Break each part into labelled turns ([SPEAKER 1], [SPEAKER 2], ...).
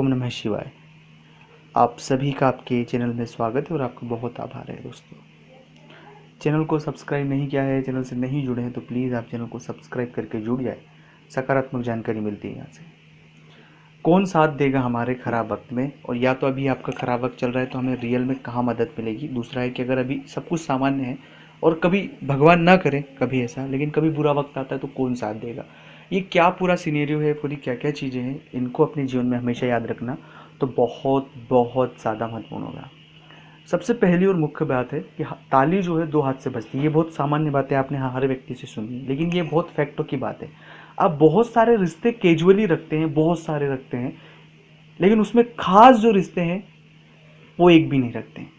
[SPEAKER 1] ओम नमः शिवाय। आप सभी का आपके चैनल में स्वागत है और आपका बहुत आभार है दोस्तों। चैनल को सब्सक्राइब नहीं किया है, चैनल से नहीं जुड़े हैं तो प्लीज़ आप चैनल को सब्सक्राइब करके जुड़ जाए। सकारात्मक जानकारी मिलती है यहाँ से। कौन साथ देगा हमारे ख़राब वक्त में, और या तो अभी आपका ख़राब वक्त चल रहा है तो हमें रियल में कहाँ मदद मिलेगी। दूसरा है कि अगर अभी सब कुछ सामान्य है और कभी भगवान ना करे कभी ऐसा, लेकिन कभी बुरा वक्त आता है तो कौन साथ देगा। ये क्या पूरा सिनेरियो है, पूरी क्या क्या चीज़ें हैं, इनको अपने जीवन में हमेशा याद रखना तो बहुत बहुत ज़्यादा महत्वपूर्ण होगा। सबसे पहली और मुख्य बात है कि ताली जो है दो हाथ से बजती है। ये बहुत सामान्य बात है, आपने हर व्यक्ति से सुनी है, लेकिन ये बहुत फैक्टों की बात है। आप बहुत सारे रिश्ते कैजुअली रखते हैं, बहुत सारे रखते हैं, लेकिन उसमें खास जो रिश्ते हैं वो एक भी नहीं रखते हैं।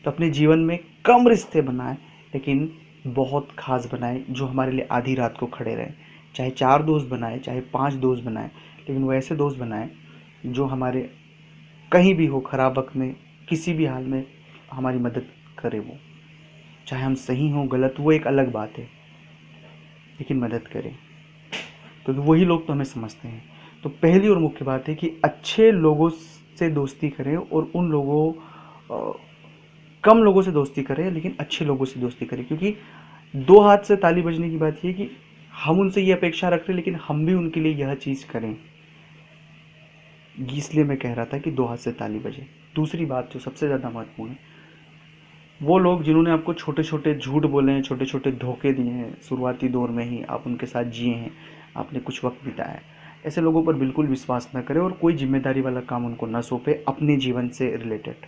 [SPEAKER 1] तो अपने जीवन में कम रिश्ते बनाएं, लेकिन बहुत खास बनाएं जो हमारे लिए आधी रात को खड़े रहें। चाहे 4 दोस्त बनाएं, चाहे 5 दोस्त बनाएं, लेकिन वो ऐसे दोस्त बनाएं जो हमारे कहीं भी हो, खराब वक्त में, किसी भी हाल में हमारी मदद करे। वो चाहे हम सही हों गलत, वो एक अलग बात है, लेकिन मदद करें, क्योंकि वही लोग तो हमें समझते हैं। तो पहली और मुख्य बात है कि अच्छे लोगों से दोस्ती करें और उन लोगों कम लोगों से दोस्ती करें, लेकिन अच्छे लोगों से दोस्ती करें। क्योंकि दो हाथ से ताली बजने की बात यह कि हम उनसे ये अपेक्षा रख रहे हैं, लेकिन हम भी उनके लिए यह चीज़ करें। इसलिए मैं कह रहा था कि दो हाथ से ताली बजे। दूसरी बात जो सबसे ज़्यादा महत्वपूर्ण है, वो लोग जिन्होंने आपको छोटे छोटे झूठ बोले हैं, छोटे छोटे धोखे दिए हैं, शुरुआती दौर में ही आप उनके साथ जिए हैं, आपने कुछ वक्त बिताया है, ऐसे लोगों पर बिल्कुल विश्वास न करें और कोई जिम्मेदारी वाला काम उनको न सौंपे अपने जीवन से रिलेटेड,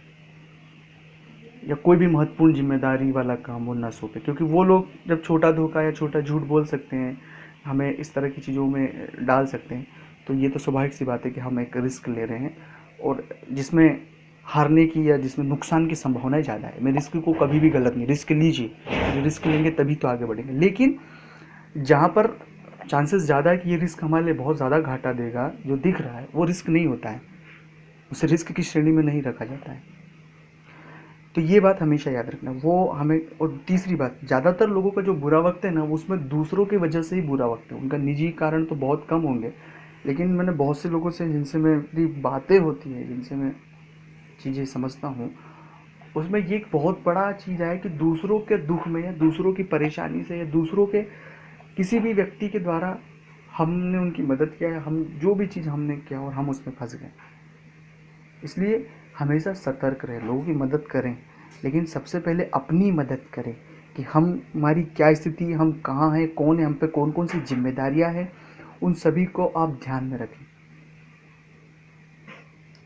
[SPEAKER 1] या कोई भी महत्वपूर्ण जिम्मेदारी वाला काम वो ना सौंपे। क्योंकि वो लोग जब छोटा धोखा या छोटा झूठ बोल सकते हैं, हमें इस तरह की चीज़ों में डाल सकते हैं, तो ये तो स्वाभाविक सी बात है कि हम एक रिस्क ले रहे हैं और जिसमें हारने की या जिसमें नुकसान की संभावना ज़्यादा है। मैं रिस्क को कभी भी गलत नहीं, रिस्क लीजिए, रिस्क लेंगे तभी तो आगे बढ़ेंगे। लेकिन जहाँ पर चांसेस ज़्यादा है कि ये रिस्क हमारे लिए बहुत ज़्यादा घाटा देगा, जो दिख रहा है वो रिस्क नहीं होता है, उसे रिस्क की श्रेणी में नहीं रखा जाता है। तो ये बात हमेशा याद रखना वो हमें। और तीसरी बात, ज़्यादातर लोगों का जो बुरा वक्त है ना, वो उसमें दूसरों की वजह से ही बुरा वक्त है। उनका निजी कारण तो बहुत कम होंगे, लेकिन मैंने बहुत से लोगों से जिनसे मेरी बातें होती हैं, जिनसे मैं चीज़ें समझता हूँ, उसमें ये एक बहुत बड़ा चीज़ है कि दूसरों के दुख में या दूसरों की परेशानी से या दूसरों के किसी भी व्यक्ति के द्वारा हमने उनकी मदद किया है, हम जो भी चीज़ हमने किया और हम उसमें फंस गए। इसलिए हमेशा सतर्क रहें, लोगों की मदद करें, लेकिन सबसे पहले अपनी मदद करें कि हम हमारी क्या स्थिति, हम कहाँ हैं, कौन है, हम पे कौन कौन सी जिम्मेदारियां हैं, उन सभी को आप ध्यान में रखें।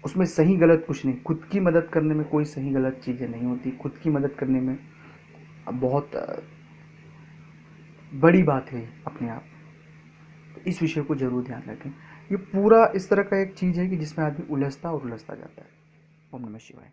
[SPEAKER 1] उसमें सही गलत कुछ नहीं, खुद की मदद करने में कोई सही गलत चीज़ें नहीं होती। खुद की मदद करने में बहुत बड़ी बात है अपने आप। तो इस विषय को जरूर ध्यान रखें। ये पूरा इस तरह का एक चीज़ है कि जिसमें आदमी उलझता और उलझता जाता है। ओम नमः शिवाय।